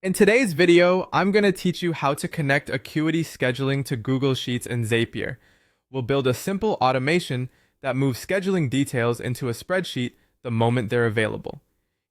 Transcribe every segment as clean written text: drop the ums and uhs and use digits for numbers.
In today's video, I'm going to teach you how to connect Acuity Scheduling to Google Sheets and Zapier. We'll build a simple automation that moves scheduling details into a spreadsheet the moment they're available.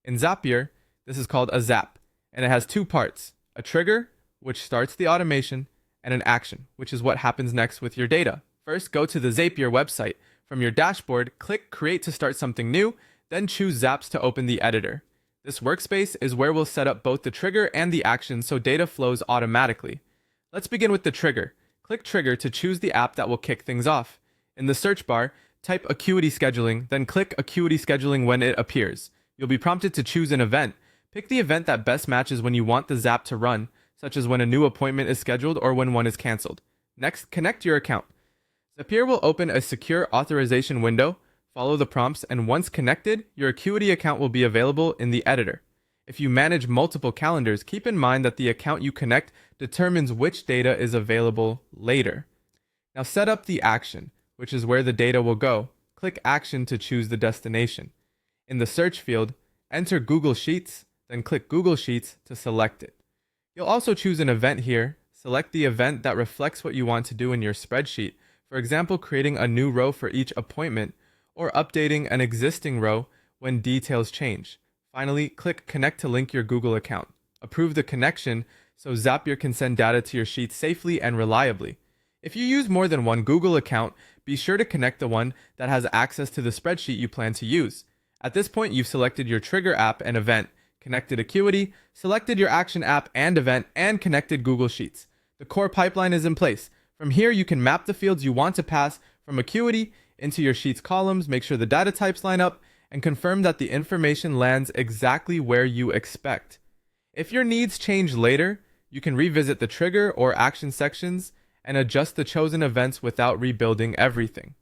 In Zapier, this is called a zap, and it has two parts: a trigger, which starts the automation, and an action, which is what happens next with your data. First, go to the Zapier website. From your dashboard, click Create to start something new, then choose Zaps to open the editor. This workspace is where we'll set up both the trigger and the action so data flows automatically. Let's begin with the trigger. Click Trigger to choose the app that will kick things off. In the search bar, type Acuity Scheduling, then click Acuity Scheduling when it appears. You'll be prompted to choose an event. Pick the event that best matches when you want the Zap to run, such as when a new appointment is scheduled or when one is canceled. Next, connect your account. Zapier will open a secure authorization window. Follow the prompts, and once connected, your Acuity account will be available in the editor. If you manage multiple calendars, keep in mind that the account you connect determines which data is available later. Now set up the action, which is where the data will go. Click Action to choose the destination. In the search field, enter Google Sheets, then click Google Sheets to select it. You'll also choose an event here. Select the event that reflects what you want to do in your spreadsheet. For example, creating a new row for each appointment, or updating an existing row when details change. Finally, click Connect to link your Google account. Approve the connection so Zapier can send data to your sheet safely and reliably. If you use more than one Google account, be sure to connect the one that has access to the spreadsheet you plan to use. At this point, you've selected your trigger app and event, connected Acuity, selected your action app and event, and connected Google Sheets. The core pipeline is in place. From here, you can map the fields you want to pass from Acuity into your Sheets columns, make sure the data types line up, and confirm that the information lands exactly where you expect. If your needs change later, you can revisit the trigger or action sections and adjust the chosen events without rebuilding everything.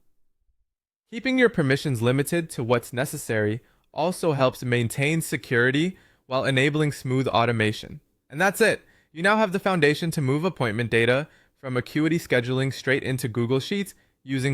Keeping your permissions limited to what's necessary also helps maintain security while enabling smooth automation. And that's it. You now have the foundation to move appointment data from Acuity Scheduling straight into Google Sheets using